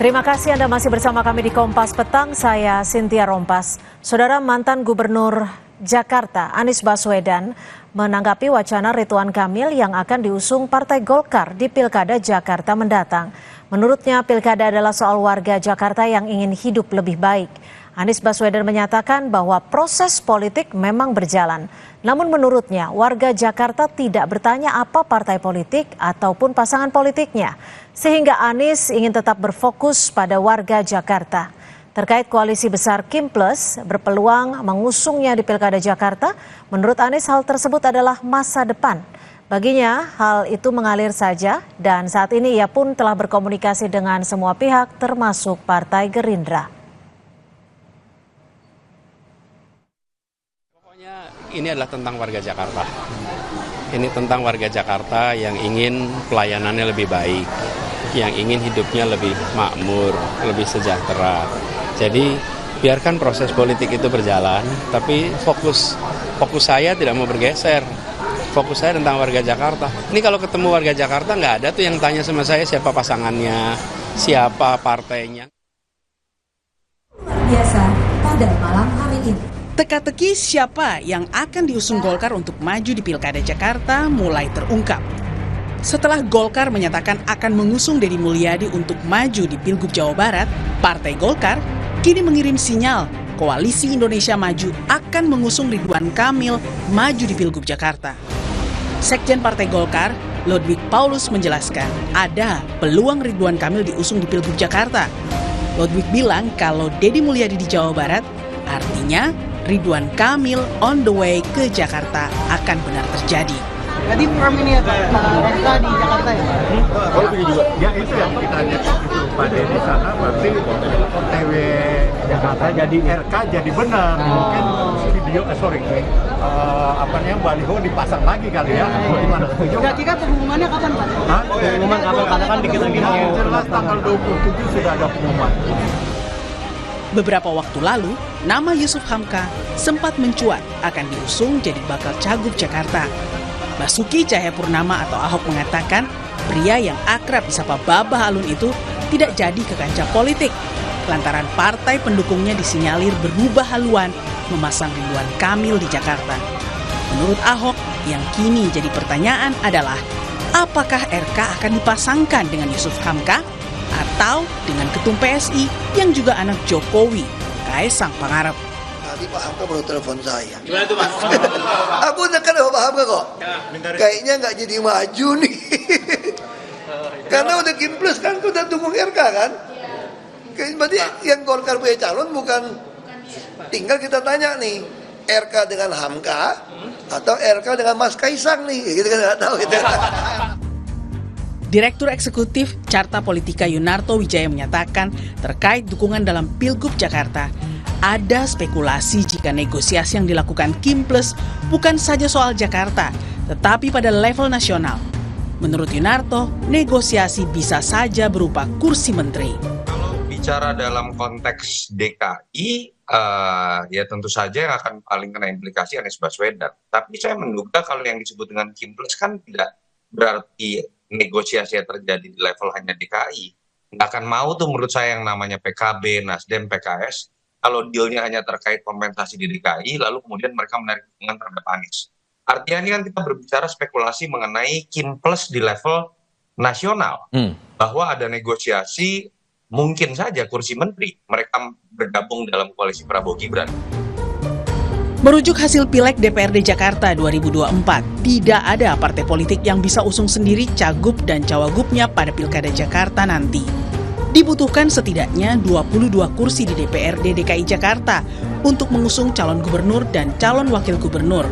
Terima kasih Anda masih bersama kami di Kompas Petang, saya Cynthia Rompas. Saudara, mantan Gubernur Jakarta Anies Baswedan menanggapi wacana Ridwan Kamil yang akan diusung Partai Golkar di Pilkada Jakarta mendatang. Menurutnya Pilkada adalah soal warga Jakarta yang ingin hidup lebih baik. Anies Baswedan menyatakan bahwa proses politik memang berjalan. Namun menurutnya warga Jakarta tidak bertanya apa partai politik ataupun pasangan politiknya. Sehingga Anies ingin tetap berfokus pada warga Jakarta. Terkait koalisi besar Kim Plus berpeluang mengusungnya di Pilkada Jakarta, menurut Anies hal tersebut adalah masa depan. Baginya hal itu mengalir saja dan saat ini ia pun telah berkomunikasi dengan semua pihak termasuk Partai Gerindra. Pokoknya ini adalah tentang warga Jakarta. Ini tentang warga Jakarta yang ingin pelayanannya lebih baik, yang ingin hidupnya lebih makmur, lebih sejahtera. Jadi biarkan proses politik itu berjalan, tapi fokus saya tidak mau bergeser. Fokus saya tentang warga Jakarta. Ini kalau ketemu warga Jakarta nggak ada tuh yang tanya sama saya siapa pasangannya, siapa partainya. Luar biasa pada malam hari ini. Teka-teki siapa yang akan diusung Golkar untuk maju di Pilkada Jakarta mulai terungkap. Setelah Golkar menyatakan akan mengusung Deddy Mulyadi untuk maju di Pilgub Jawa Barat, Partai Golkar kini mengirim sinyal Koalisi Indonesia Maju akan mengusung Ridwan Kamil maju di Pilgub Jakarta. Sekjen Partai Golkar, Ludwig Paulus menjelaskan ada peluang Ridwan Kamil diusung di Pilgub Jakarta. Ludwig bilang kalau Deddy Mulyadi di Jawa Barat, artinya Ridwan Kamil on the way ke Jakarta akan benar terjadi. Jadi program ini ya Pak, RK di Jakarta ya Pak? Oh itu juga, ya itu yang kita lihat itu Pak Deddy sana berarti OTW Jakarta jadi RK jadi benar. Mungkin video, baliho dipasang lagi kali ya. Gimana? Kira-kira pengumumannya kapan Pak? Hah? Pengumuman kapan? Karena kan dikit lagi. Jelas tanggal 27 sudah ada pengumuman. Beberapa waktu lalu, nama Yusuf Hamka sempat mencuat akan diusung jadi bakal Cagup Jakarta. Basuki Cahayapurnama atau Ahok mengatakan pria yang akrab disapa Babah Alun itu tidak jadi ke kancah politik lantaran partai pendukungnya disinyalir berubah haluan memasang Ridwan Kamil di Jakarta. Menurut Ahok, yang kini jadi pertanyaan adalah apakah RK akan dipasangkan dengan Yusuf Hamka atau dengan Ketum PSI yang juga anak Jokowi, Kaesang Pangarep. Tadi Pak Hamka baru telepon saya. Gimana tuh Mas? Aku nekan sama Pak Hamka kok. Kayaknya nggak jadi maju nih. Karena udah Kim Plus kan, udah dukung RK kan. Berarti yang Golkar punya calon bukan. Tinggal kita tanya nih, RK dengan Hamka atau RK dengan Mas Kaisang nih. Kita kan nggak tahu gitu. Direktur Eksekutif Carta Politika Yunarto Wijaya menyatakan terkait dukungan dalam Pilgub Jakarta, ada spekulasi jika negosiasi yang dilakukan Kim Plus bukan saja soal Jakarta, tetapi pada level nasional. Menurut Yunarto, negosiasi bisa saja berupa kursi menteri. Kalau bicara dalam konteks DKI, ya tentu saja yang akan paling kena implikasi Anies Baswedan. Tapi saya menduga kalau yang disebut dengan Kim Plus kan tidak berarti negosiasi yang terjadi di level hanya DKI. Nggak akan mau tuh menurut saya yang namanya PKB, Nasdem, PKS, kalau dealnya hanya terkait kompensasi di DKI, lalu kemudian mereka menarik dukungan terhadap Anies. Artinya ini kan kita berbicara spekulasi mengenai Kim Plus di level nasional. Bahwa ada negosiasi, mungkin saja kursi menteri, mereka bergabung dalam koalisi Prabowo Gibran. Merujuk hasil Pileg DPRD Jakarta 2024, tidak ada partai politik yang bisa usung sendiri cagup dan cawagupnya pada Pilkada Jakarta nanti. Dibutuhkan setidaknya 22 kursi di DPRD DKI Jakarta untuk mengusung calon gubernur dan calon wakil gubernur.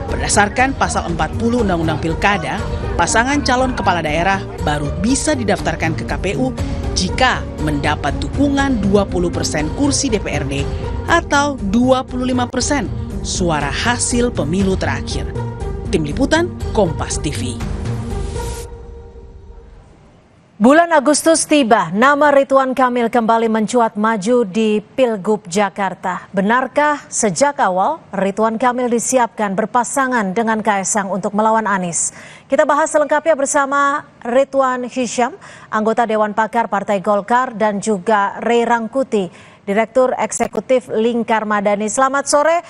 Berdasarkan pasal 40 Undang-Undang Pilkada, pasangan calon kepala daerah baru bisa didaftarkan ke KPU jika mendapat dukungan 20% kursi DPRD atau 25% suara hasil pemilu terakhir. Tim Liputan, Kompas TV. Bulan Agustus tiba, nama Ridwan Kamil kembali mencuat maju di Pilgub Jakarta. Benarkah sejak awal Ridwan Kamil disiapkan berpasangan dengan Kaesang untuk melawan Anies? Kita bahas selengkapnya bersama Ridwan Hisyam, anggota Dewan Pakar Partai Golkar, dan juga Ray Rangkuti, Direktur Eksekutif Lingkar Madani. Selamat sore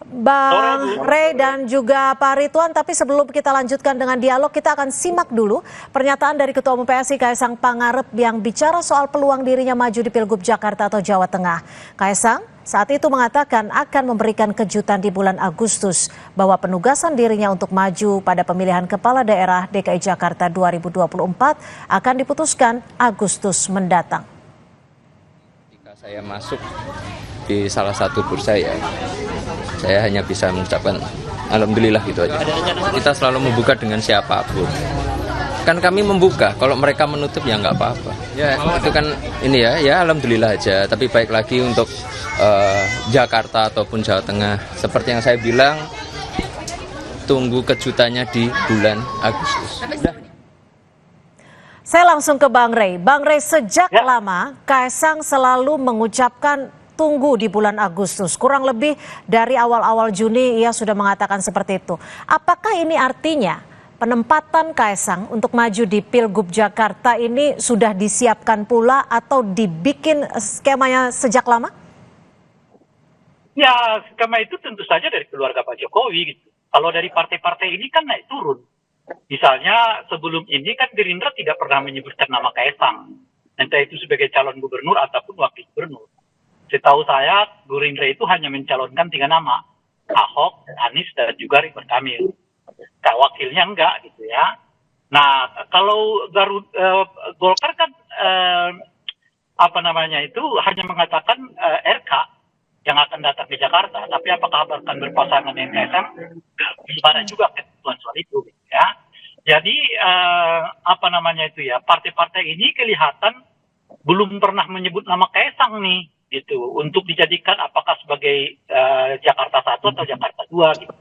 Bang Ray dan juga Pak Ridwan, tapi sebelum kita lanjutkan dengan dialog, kita akan simak dulu pernyataan dari Ketua Umum PSI Kaesang Pangarep yang bicara soal peluang dirinya maju di Pilgub Jakarta atau Jawa Tengah. Kaesang saat itu mengatakan akan memberikan kejutan di bulan Agustus bahwa penugasan dirinya untuk maju pada pemilihan kepala daerah DKI Jakarta 2024 akan diputuskan Agustus mendatang. Jika saya masuk di salah satu bursa, ya saya hanya bisa mengucapkan alhamdulillah gitu aja. Kita selalu membuka dengan siapapun. Kan kami membuka, kalau mereka menutup ya nggak apa-apa. Ya itu kan ini ya alhamdulillah aja. Tapi baik lagi untuk Jakarta ataupun Jawa Tengah. Seperti yang saya bilang, tunggu kejutannya di bulan Agustus. Saya langsung ke Bang Ray. Bang Ray, sejak lama Kaesang selalu mengucapkan tunggu di bulan Agustus. Kurang lebih dari awal-awal Juni ia sudah mengatakan seperti itu. Apakah ini artinya penempatan Kaesang untuk maju di Pilgub Jakarta ini sudah disiapkan pula atau dibikin skemanya sejak lama? Ya, skema itu tentu saja dari keluarga Pak Jokowi gitu. Kalau dari partai-partai ini kan naik turun. Misalnya sebelum ini kan Gerindra tidak pernah menyebutkan nama Kaesang. Entah itu sebagai calon gubernur ataupun wakil gubernur. Setahu saya, Gerindra itu hanya mencalonkan 3 nama, Ahok, Anies, dan juga Ridwan Kamil. Wakilnya enggak, gitu ya. Nah, kalau Golkar kan, hanya mengatakan RK yang akan datang ke Jakarta. Tapi apakah akan berpasangan dengan Kaesang? Belum ada juga ketentuan soal itu, gitu ya. Jadi, partai-partai ini kelihatan belum pernah menyebut nama Kaesang nih, gitu, untuk dijadikan apakah sebagai Jakarta 1 atau Jakarta 2 gitu.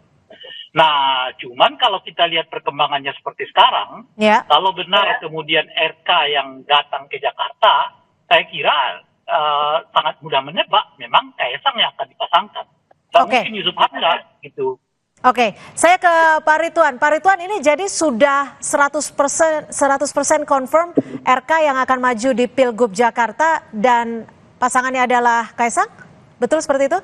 Nah, cuman kalau kita lihat perkembangannya seperti sekarang, kalau benar kemudian RK yang datang ke Jakarta, saya kira sangat mudah menebak memang Kaesang yang akan dipasangkan. Mungkin Yusuf Hamzah gitu. Oke, saya ke Pak Ridwan. Pak Ridwan, ini jadi sudah 100% confirm RK yang akan maju di Pilgub Jakarta dan pasangannya adalah Kaesang? Betul seperti itu?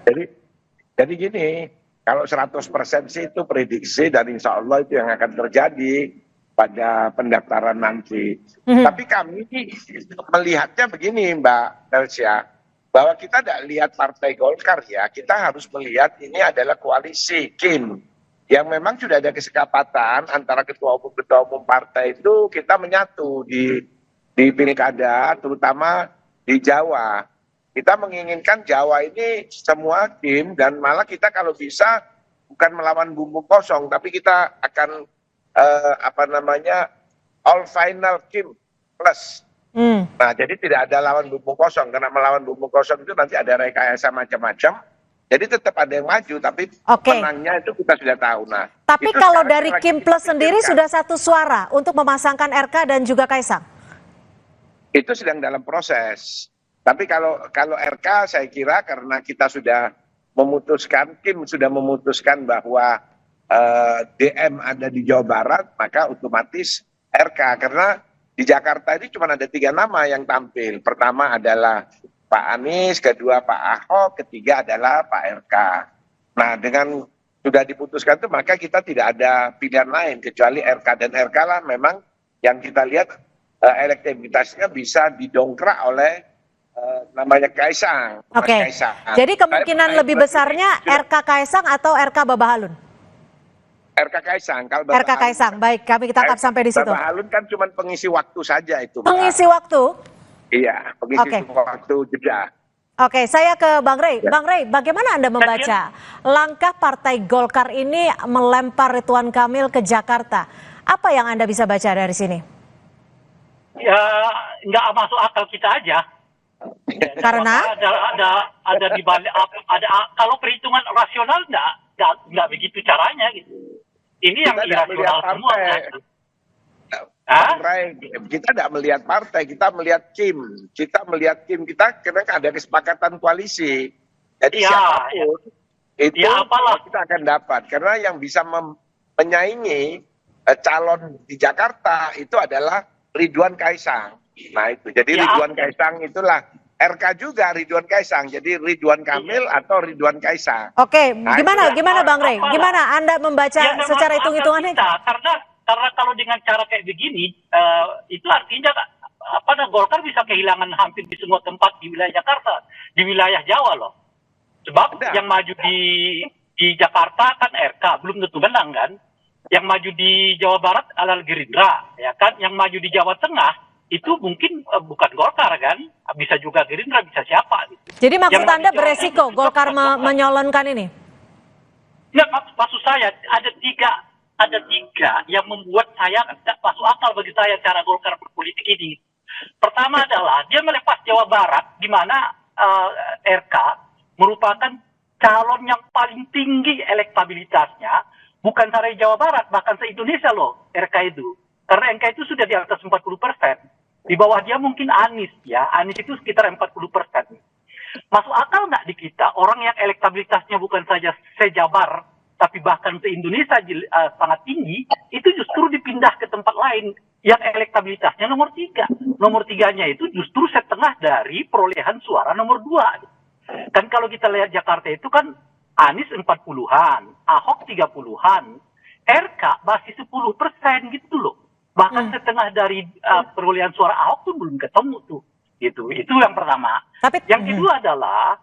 Jadi gini, kalau 100% sih itu prediksi dan insya Allah itu yang akan terjadi pada pendaftaran nanti. Tapi kami melihatnya begini Mbak Delsia, bahwa kita tidak lihat Partai Golkar ya, kita harus melihat ini adalah koalisi KIM yang memang sudah ada kesepakatan antara ketua umum partai itu kita menyatu di pilkada, terutama di Jawa. Kita menginginkan Jawa ini semua tim dan malah kita kalau bisa bukan melawan bumbu kosong, tapi kita akan all final kim plus. Nah, jadi tidak ada lawan bumbu kosong, karena melawan bumbu kosong itu nanti ada rekayasa macam-macam. Jadi tetap ada yang maju, tapi menangnya itu kita sudah tahu. Nah, tapi kalau dari Kim Plus sendiri sudah satu suara untuk memasangkan RK dan juga Kaesang? Itu sedang dalam proses. Tapi kalau RK saya kira karena kita sudah memutuskan, Kim sudah memutuskan bahwa DM ada di Jawa Barat, maka otomatis RK. Karena di Jakarta ini cuma ada 3 nama yang tampil. Pertama adalah Pak Anies, kedua Pak Ahok, ketiga adalah Pak RK. Nah, dengan sudah diputuskan itu maka kita tidak ada pilihan lain kecuali RK, dan RK lah memang yang kita lihat elektabilitasnya bisa didongkrak oleh namanya Kaesang. Kaesang. Jadi kemungkinan lebih besarnya RK Kaesang atau RK Babahalun? RK Kaesang. Kalau RK Kaesang, baik, kami kita tangkap sampai di situ. Babahalun kan cuma pengisi waktu saja itu. Pengisi waktu? Iya, pengisi waktu jeda. Oke, saya ke Bang Ray. Bang Ray, bagaimana Anda membaca langkah Partai Golkar ini melempar Ridwan Kamil ke Jakarta? Apa yang Anda bisa baca dari sini? Ya, nggak masuk akal kita aja. Karena ada di balik kalau perhitungan rasional nggak begitu caranya gitu. Ini yang irasional semua. Bang Ray, kita tidak melihat partai, kita melihat Kim. Kita melihat Kim kita karena ada kesepakatan koalisi. Jadi siapapun itu kita akan dapat. Karena yang bisa menyaingi calon di Jakarta itu adalah Ridwan Kaisang. Nah itu, jadi Ridwan Kaisang itulah RK juga Ridwan Kaisang. Jadi Ridwan Kamil atau Ridwan Kaisang. Oke, gimana Bang Ray? Gimana Anda membaca secara hitung-hitungannya? Karena kalau dengan cara kayak begini, itu artinya Golkar bisa kehilangan hampir di semua tempat di wilayah Jakarta, di wilayah Jawa loh. Sebab yang maju di Jakarta kan RK, belum tentu menang kan. Yang maju di Jawa Barat adalah Gerindra, ya kan. Yang maju di Jawa Tengah itu mungkin bukan Golkar kan, bisa juga Gerindra, bisa siapa. Gitu. Jadi maksud Anda beresiko Golkar menyalonkan ini? Nggak, maksud saya ada tiga yang membuat saya tidak masuk akal bagi saya cara Golkar berpolitik ini. Pertama adalah dia melepas Jawa Barat, di mana RK merupakan calon yang paling tinggi elektabilitasnya, bukan saja Jawa Barat, bahkan se-Indonesia loh RK itu. Karena RK itu sudah di atas 40%. Di bawah dia mungkin Anies ya, Anies itu sekitar 40%. Masuk akal nggak di kita orang yang elektabilitasnya bukan saja sejabar, tapi bahkan se-Indonesia sangat tinggi, itu justru dipindah ke tempat lain yang elektabilitasnya nomor 3. Nomor 3-nya itu justru setengah dari perolehan suara nomor 2. Kan kalau kita lihat Jakarta itu kan Anies 40-an, Ahok 30-an, RK masih 10% gitu loh. Bahkan setengah dari perolehan suara Ahok tuh belum ketemu tuh. Itu yang pertama. Yang kedua adalah,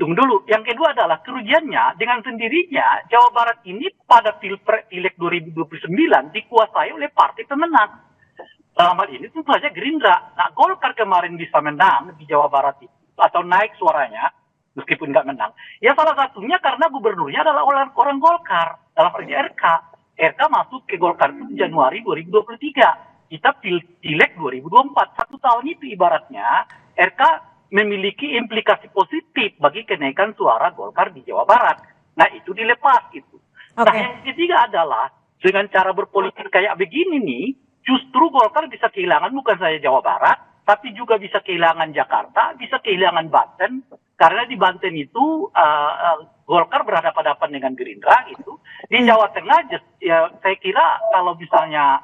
tunggu dulu. Yang kedua adalah kerugiannya dengan sendirinya Jawa Barat ini pada Pileg 2029 dikuasai oleh partai pemenang. Dalam hal ini tentu saja Gerindra. Nah, Golkar kemarin bisa menang di Jawa Barat itu atau naik suaranya meskipun nggak menang. Ya salah satunya karena gubernurnya adalah orang Golkar dalam hal ini RK. RK masuk ke Golkar itu Januari 2023. Kita Pileg 2024, 1 tahun itu ibaratnya RK memiliki implikasi positif bagi kenaikan suara Golkar di Jawa Barat. Nah itu dilepas itu. Nah yang ketiga adalah dengan cara berpolitik kayak begini nih, justru Golkar bisa kehilangan bukan saja Jawa Barat, tapi juga bisa kehilangan Jakarta, bisa kehilangan Banten, karena di Banten itu Golkar berhadapan-hadapan dengan Gerindra gitu. Di Jawa Tengah ya saya kira kalau misalnya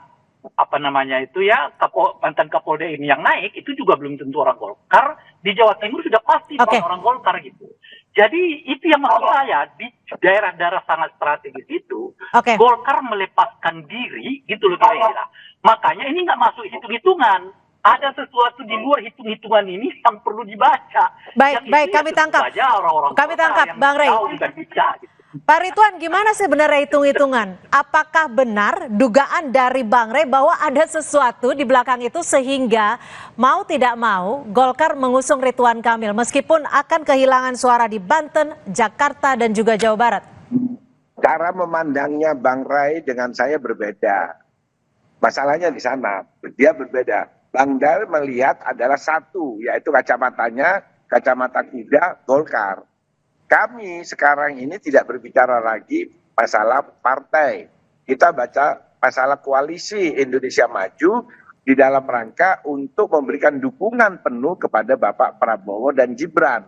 mantan Kapolda ini yang naik itu juga belum tentu orang Golkar. Di Jawa Timur sudah pasti orang Golkar gitu. Jadi itu yang maksud saya di daerah-daerah sangat strategis itu Golkar melepaskan diri gitu loh kira-kira. Makanya ini nggak masuk hitung-hitungan. Ada sesuatu di luar hitung-hitungan ini yang perlu dibaca. Baik, kami tangkap. Kami tangkap, Bang Ray. Pak Ridwan, gimana sebenarnya hitung-hitungan? Apakah benar dugaan dari Bang Ray bahwa ada sesuatu di belakang itu sehingga mau tidak mau Golkar mengusung Ridwan Kamil meskipun akan kehilangan suara di Banten, Jakarta, dan juga Jawa Barat? Cara memandangnya Bang Ray dengan saya berbeda. Masalahnya di sana, dia berbeda. Bang Ray melihat adalah satu, yaitu kacamata kuda Golkar. Kami sekarang ini tidak berbicara lagi masalah partai. Kita baca masalah koalisi Indonesia Maju di dalam rangka untuk memberikan dukungan penuh kepada Bapak Prabowo dan Gibran.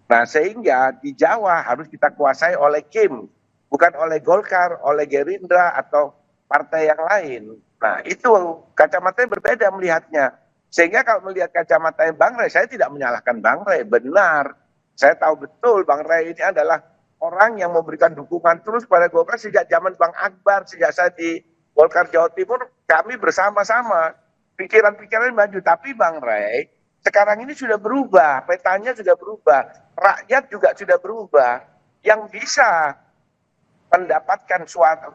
Nah sehingga di Jawa harus kita kuasai oleh Kim, bukan oleh Golkar, oleh Gerindra atau partai yang lain. Nah itu kacamatanya berbeda melihatnya. Sehingga kalau melihat kacamatanya Bang Ray, saya tidak menyalahkan Bang Ray, benar. Saya tahu betul Bang Ray ini adalah orang yang memberikan dukungan terus pada Golkar sejak zaman Bang Akbar, sejak saya di Golkar Jawa Timur, kami bersama-sama pikiran-pikiran maju. Tapi Bang Ray, sekarang ini sudah berubah, petanya sudah berubah, rakyat juga sudah berubah. Yang bisa mendapatkan suatu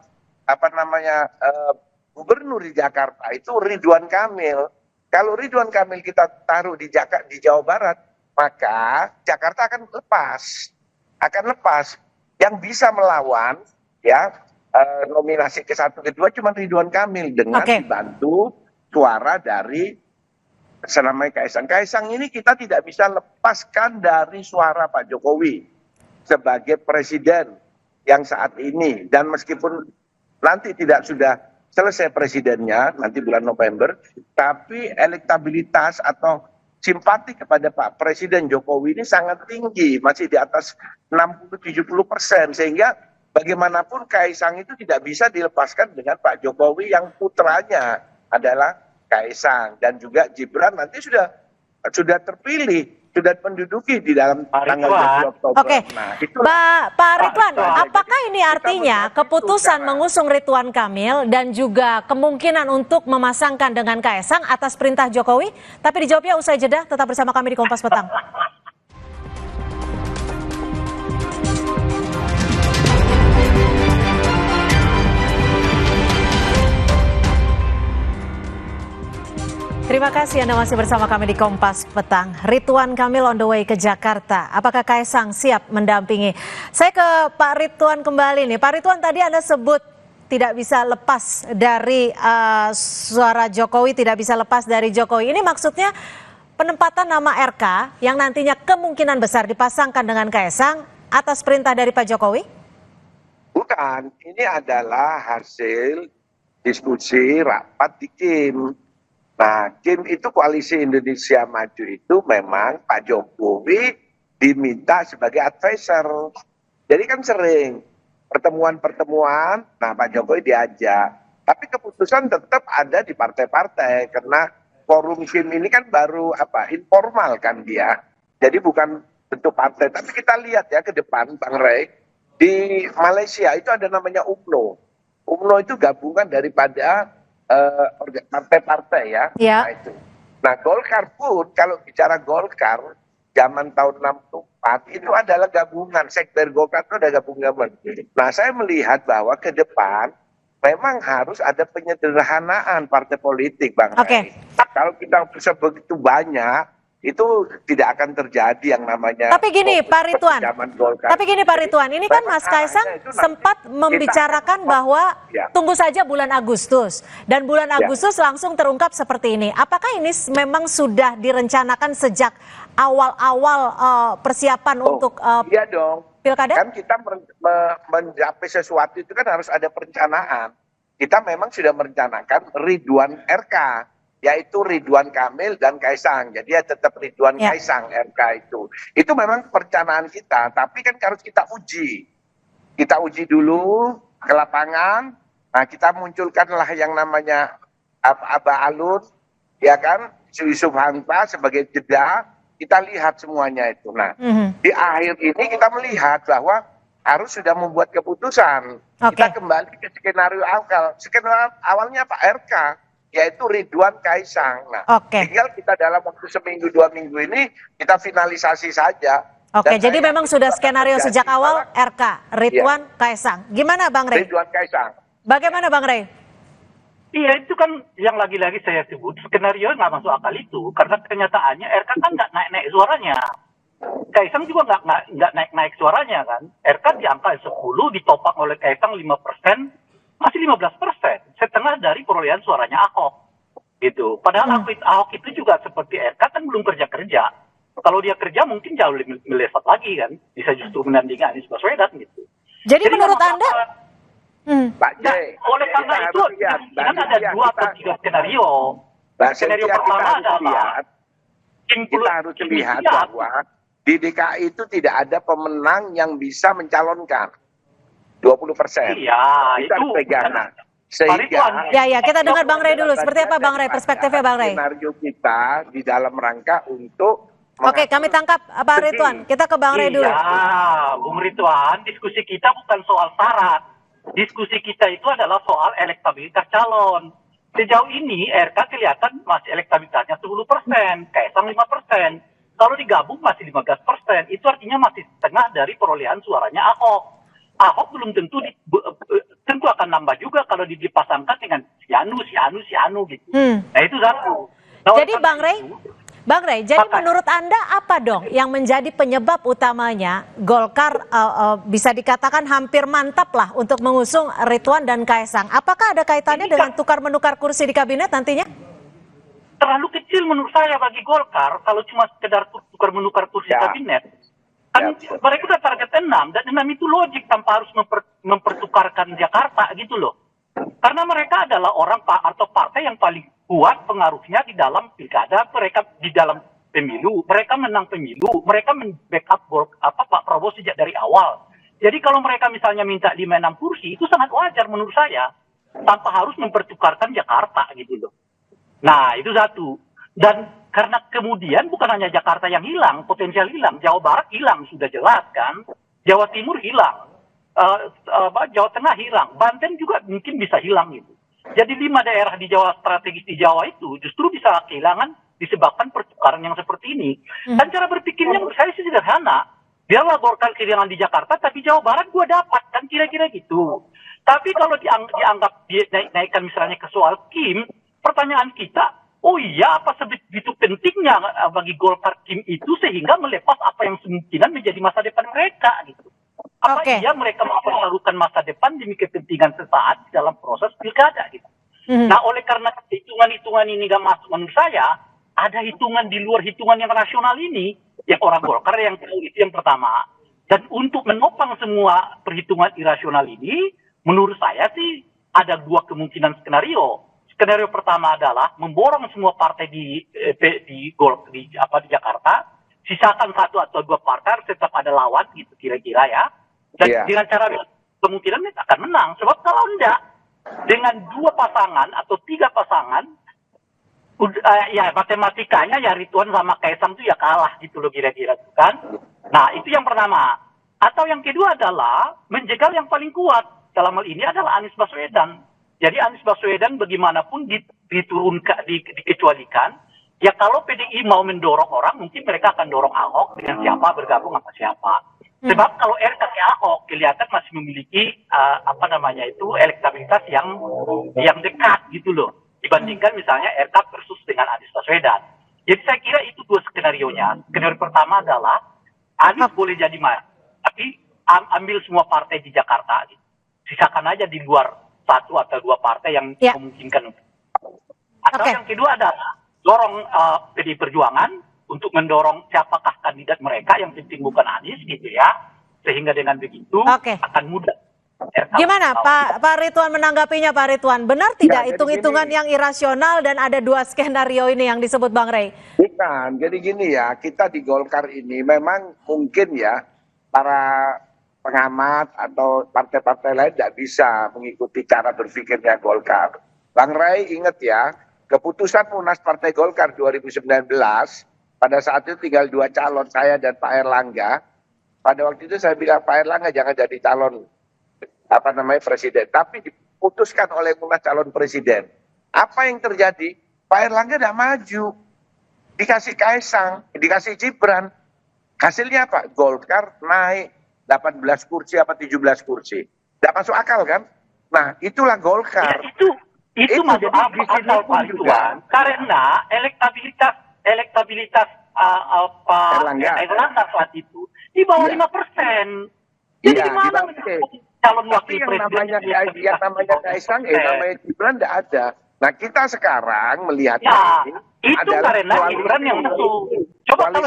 gubernur di Jakarta itu Ridwan Kamil. Kalau Ridwan Kamil kita taruh di Jawa Barat, maka Jakarta akan lepas. Yang bisa melawan ya nominasi ke 1 ke 2 cuma Ridwan Kamil dengan dibantu suara dari senamanya Kaisang. Kaisang ini kita tidak bisa lepaskan dari suara Pak Jokowi sebagai presiden yang saat ini, dan meskipun nanti tidak sudah selesai presidennya nanti bulan November, tapi elektabilitas atau simpati kepada Pak Presiden Jokowi ini sangat tinggi, masih di atas 60-70%, sehingga bagaimanapun Kaisang itu tidak bisa dilepaskan dengan Pak Jokowi yang putranya adalah Kaisang, dan juga Gibran nanti sudah terpilih, sudah menduduki di dalam tanggal 20 Oktober. Oke, Nah, Pak Ridwan, apakah ini artinya keputusan mengusung Ridwan Kamil dan juga kemungkinan untuk memasangkan dengan Kaisang atas perintah Jokowi? Tapi dijawabnya usai jeda, tetap bersama kami di Kompas Petang. Terima kasih Anda masih bersama kami di Kompas Petang. Ridwan Kamil on the way ke Jakarta. Apakah Kaisang siap mendampingi? Saya ke Pak Ridwan kembali nih. Pak Ridwan, tadi Anda sebut tidak bisa lepas dari suara Jokowi, tidak bisa lepas dari Jokowi. Ini maksudnya penempatan nama RK yang nantinya kemungkinan besar dipasangkan dengan Kaisang atas perintah dari Pak Jokowi? Bukan, ini adalah hasil diskusi rapat di KIM. Nah, KIM itu Koalisi Indonesia Maju itu memang Pak Jokowi diminta sebagai advisor. Jadi kan sering pertemuan-pertemuan, nah Pak Jokowi diajak. Tapi keputusan tetap ada di partai-partai, karena forum KIM ini kan baru informal kan dia. Jadi bukan bentuk partai. Tapi kita lihat ya ke depan, Bang Rey, di Malaysia itu ada namanya UMNO. UMNO itu gabungan daripada partai-partai ya. Nah, itu. Nah, Golkar pun kalau bicara Golkar zaman tahun 64 itu adalah gabungan, sekber Golkar itu ada gabungan. Nah, saya melihat bahwa ke depan memang harus ada penyederhanaan partai politik, Bang. Oke. Kalau kita sebegitu banyak, itu tidak akan terjadi yang namanya. Tapi gini Pak Ridwan, ini kan Mas Kaisang sempat membicarakan bahwa tunggu saja bulan Agustus, dan bulan Agustus langsung terungkap seperti ini. Apakah ini memang sudah direncanakan sejak awal-awal persiapan untuk iya dong. Pilkada? Kan kita mencapai sesuatu itu kan harus ada perencanaan. Kita memang sudah merencanakan Ridwan RK, yaitu Ridwan Kamil dan Kaisang. Jadi ya tetap Ridwan Kaisang RK itu. Itu memang perencanaan kita, tapi kan harus kita uji. Kita uji dulu ke lapangan. Nah, kita munculkanlah yang namanya Aba Alun, ya kan, Yusuf Hamka sebagai jeda. Kita lihat semuanya itu. Nah, di akhir ini kita melihat bahwa harus sudah membuat keputusan. Kita kembali ke skenario awal. Skenario awalnya Pak RK, yaitu Ridwan Kaisang. Nah, tinggal kita dalam waktu seminggu 2 minggu ini kita finalisasi saja. Oke, jadi memang sudah skenario sejak awal RK, Ridwan Kaisang. Gimana Bang Rey? Ridwan Kaisang. Bagaimana Bang Rey? Iya, itu kan yang lagi-lagi saya sebut skenario nggak masuk akal itu, karena kenyataannya RK kan nggak naik-naik suaranya. Kaisang juga nggak naik-naik suaranya kan. RK di angka 10 ditopang oleh Kaisang 5%. Masih 15%, setengah dari perolehan suaranya Ahok, gitu. Padahal Ahok itu juga seperti RK kan belum kerja. Kalau dia kerja mungkin jauh lebih meleset lagi kan, bisa justru menandingi Anies Baswedan gitu. Jadi menurut Anda? Pak J, oleh karena itu kan ada 2 atau 3 skenario. Skenario pertama adalah kita harus lihat bahwa di DKI itu tidak ada pemenang yang bisa mencalonkan 20%. Iya, itu harus pegangan. Sehingga ya kita dengar Bang Rey dulu. Seperti apa Bang Rey, perspektifnya Bang Rey? Skenario kita di dalam rangka untuk Oke, kami tangkap Pak Ridwan. Kita ke Bang Rey dulu. Iya, Bung Ridwan, diskusi kita bukan soal syarat. Diskusi kita itu adalah soal elektabilitas calon. Sejauh ini RK kelihatan masih elektabilitasnya 10%, Kaisang 5%. Kalau digabung masih 15%. Itu artinya masih setengah dari perolehan suaranya Ahok. Ahok belum tentu akan nambah juga kalau dipasangkan dengan si Anu gitu. Nah itu satu. Nah, jadi Bang Rey, jadi menurut Anda apa dong yang menjadi penyebab utamanya Golkar bisa dikatakan hampir mantap lah untuk mengusung Ridwan dan Kaisang? Apakah ada kaitannya dengan tukar-menukar kursi di kabinet nantinya? Terlalu kecil menurut saya bagi Golkar kalau cuma sekedar tukar-menukar kursi kabinet. Kan mereka udah target 6, dan 6 itu logik tanpa harus mempertukarkan Jakarta gitu loh. Karena mereka adalah orang atau partai yang paling kuat pengaruhnya di dalam pilkada, mereka di dalam pemilu, mereka menang pemilu, mereka backup Pak Prabowo sejak dari awal. Jadi kalau mereka misalnya minta 5-6 kursi, itu sangat wajar menurut saya, tanpa harus mempertukarkan Jakarta gitu loh. Nah, itu satu. Dan karena kemudian bukan hanya Jakarta yang hilang, potensial hilang, Jawa Barat hilang, sudah jelas kan, Jawa Timur hilang, Jawa Tengah hilang, Banten juga mungkin bisa hilang gitu. Jadi 5 daerah di Jawa strategis di Jawa itu justru bisa kehilangan disebabkan pertukaran yang seperti ini. Dan cara berpikirnya menurut saya sih sederhana. Biarlah Golkar kehilangan di Jakarta, tapi Jawa Barat gue dapat, kan kira-kira gitu. Tapi kalau dianggap naikkan misalnya ke soal Kim, pertanyaan kita, oh iya apa sebegitu pentingnya bagi Golkar Kim itu sehingga melepas apa yang semungkinan menjadi masa depan mereka gitu. Apa iya mereka mempertaruhkan masa depan demi kepentingan sesaat di dalam proses pilkada gitu. Nah oleh karena hitungan-hitungan ini gak masuk menurut saya, ada hitungan di luar hitungan yang rasional ini, yang orang Golkar yang tahu itu yang pertama. Dan untuk menopang semua perhitungan irasional ini, menurut saya sih ada 2 kemungkinan skenario. Skenario pertama adalah memborong semua partai di Jakarta, sisakan 1 atau 2 partai tetap ada lawan gitu kira-kira ya. Dan dengan cara kemungkinan akan menang. Sebab kalau enggak, dengan 2 pasangan atau 3 pasangan, ya matematikanya ya Ridwan sama Kaisang itu ya kalah gitu loh kira-kira kan. Nah itu yang pertama. Atau yang kedua adalah menjegal yang paling kuat dalam hal ini adalah Anies Baswedan. Jadi Anies Baswedan bagaimanapun dikecualikan. Ya kalau PDI mau mendorong orang mungkin mereka akan dorong Ahok dengan siapa bergabung sama siapa. Sebab kalau RK Ahok kelihatan masih memiliki elektabilitas yang dekat gitu loh. Dibandingkan misalnya RK versus dengan Anies Baswedan. Jadi saya kira itu 2 skenario-nya. Skenario pertama adalah Anies boleh jadi maju, tapi ambil semua partai di Jakarta. Gitu. Sisakan aja di luar 1 atau 2 partai yang memungkinkan. Atau yang kedua adalah dorong PDI Perjuangan untuk mendorong siapakah kandidat mereka yang penting bukan Anies gitu ya. Sehingga dengan begitu akan mudah. Gimana Pak Ridwan menanggapinya Pak Ridwan? Benar tidak hitung-hitungan yang irasional dan ada 2 skenario ini yang disebut Bang Rey? Bukan, jadi gini ya, kita di Golkar ini memang mungkin ya para pengamat atau partai-partai lain tidak bisa mengikuti cara berpikirnya Golkar. Bang Rey ingat ya, keputusan Munas Partai Golkar 2019, pada saat itu tinggal 2 calon, saya dan Pak Erlangga. Pada waktu itu saya bilang Pak Erlangga jangan jadi calon presiden, tapi diputuskan oleh Munas calon presiden. Apa yang terjadi? Pak Erlangga tidak maju, dikasih Kaisang, dikasih Gibran. Hasilnya apa? Golkar naik 18 kursi apa 17 kursi. Tidak masuk akal kan? Nah, itulah Golkar. Ya, itu masuk akal Pak Ridwan. Karena elektabilitas Erlangga saat itu di bawah 5%. Jadi gimana calon wakil presiden yang namanya Kaisang, namanya Gibran tidak ada. Nah kita sekarang melihat ini itu karena Gibran yang masuk. Coba kalau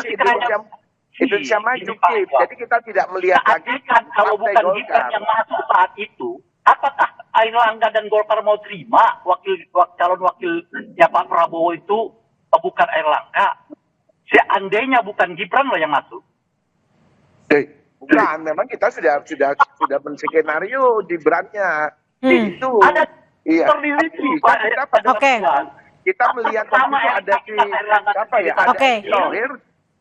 Indonesia Maju, jadi kita tidak melihat lagi kalau bukan Gibran yang masuk saat itu, apakah Erlangga dan Golkar mau terima calon wakilnya Pak Prabowo itu bukan Erlangga? Seandainya bukan Gibran loh yang masuk. Bukan, memang kita sudah menskenario di Gibrannya. Itu. Ada terdiri kita melihat waktu itu ada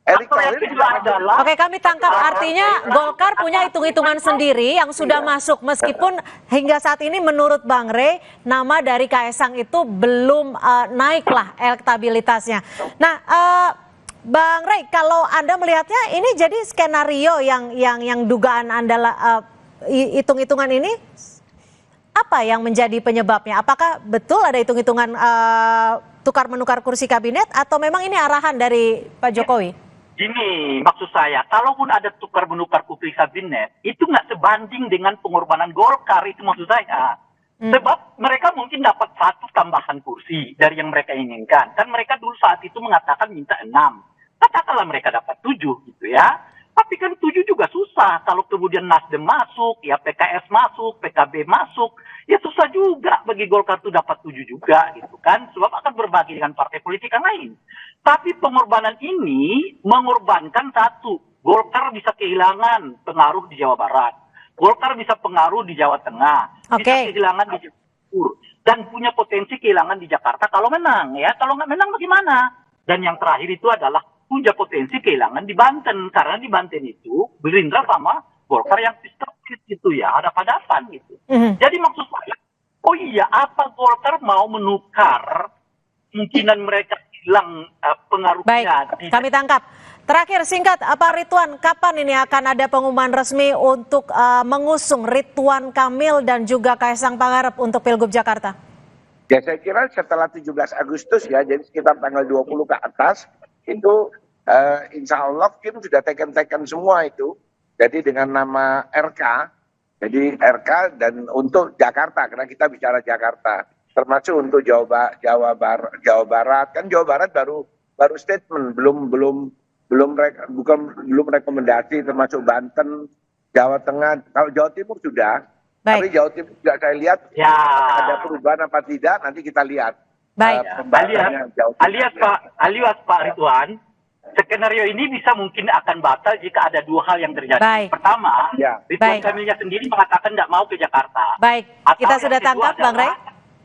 Erick Thohir juga adalah. Oke, kami tangkap artinya Golkar punya hitung-hitungan sendiri yang sudah masuk meskipun hingga saat ini menurut Bang Rey nama dari Kaisang itu belum naiklah elektabilitasnya. Nah, Bang Rey, kalau Anda melihatnya ini jadi skenario yang dugaan Anda hitung-hitungan ini apa yang menjadi penyebabnya? Apakah betul ada hitung-hitungan tukar-menukar kursi kabinet atau memang ini arahan dari Pak Jokowi? Gini, maksud saya, kalaupun ada tukar-menukar kursi kabinet, itu nggak sebanding dengan pengorbanan Golkar, itu maksud saya. Sebab mereka mungkin dapat 1 tambahan kursi dari yang mereka inginkan. Kan mereka dulu saat itu mengatakan minta 6. Katakanlah mereka dapat 7 gitu ya. Tapi kan 7 juga susah. Kalau kemudian Nasdem masuk, ya PKS masuk, PKB masuk, ya susah juga bagi Golkar itu dapat 7 juga gitu kan. Sebab akan berbagi dengan partai politik yang lain. Tapi pengorbanan ini mengorbankan satu. Golkar bisa kehilangan pengaruh di Jawa Barat. Golkar bisa pengaruh di Jawa Tengah. Bisa kehilangan di Jawa Timur. Dan punya potensi kehilangan di Jakarta kalau menang. Ya, kalau nggak menang bagaimana? Dan yang terakhir itu adalah punya potensi kehilangan di Banten, karena di Banten itu Gerindra sama Golkar yang sistematis gitu ya, hadapan gitu. Jadi maksud saya, oh iya, apa Golkar mau menukar kemungkinan mereka hilang pengaruhnya? Baik, kami tangkap. Terakhir singkat, Pak Ridwan, kapan ini akan ada pengumuman resmi untuk mengusung Ridwan Kamil dan juga Kaisang Pangarep untuk Pilgub Jakarta? Ya saya kira setelah 17 Agustus ya, jadi sekitar tanggal 20 ke atas, itu insya Allah Kim sudah teken semua itu. Jadi dengan nama RK, jadi RK dan untuk Jakarta, karena kita bicara Jakarta, termasuk untuk Jawa Barat, kan Jawa Barat baru statement, belum rekomendasi, termasuk Banten, Jawa Tengah, kalau Jawa Timur sudah. Tapi Jawa Timur juga saya lihat ada perubahan apa tidak, nanti kita lihat. Baik. Alias Pak Ridwan, skenario ini bisa mungkin akan batal jika ada 2 hal yang terjadi. Baik. Pertama, Ridwan Kamilnya sendiri mengatakan tidak mau ke Jakarta. Baik, kita sudah tangkap Bang Rey.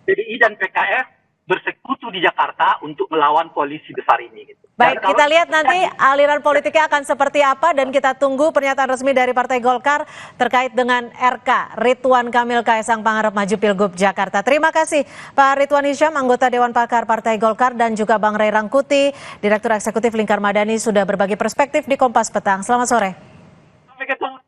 PDI dan PKS bersekutu di Jakarta untuk melawan koalisi besar ini. Gitu. Baik, kita lihat nanti aliran politiknya akan seperti apa dan kita tunggu pernyataan resmi dari Partai Golkar terkait dengan RK Ridwan Kamil Kaisang Pangarep maju Pilgub Jakarta. Terima kasih Pak Ridwan Hisyam, anggota Dewan Pakar Partai Golkar, dan juga Bang Rey Rangkuti, Direktur Eksekutif Lingkar Madani, sudah berbagi perspektif di Kompas Petang. Selamat sore. Sampai ketemu.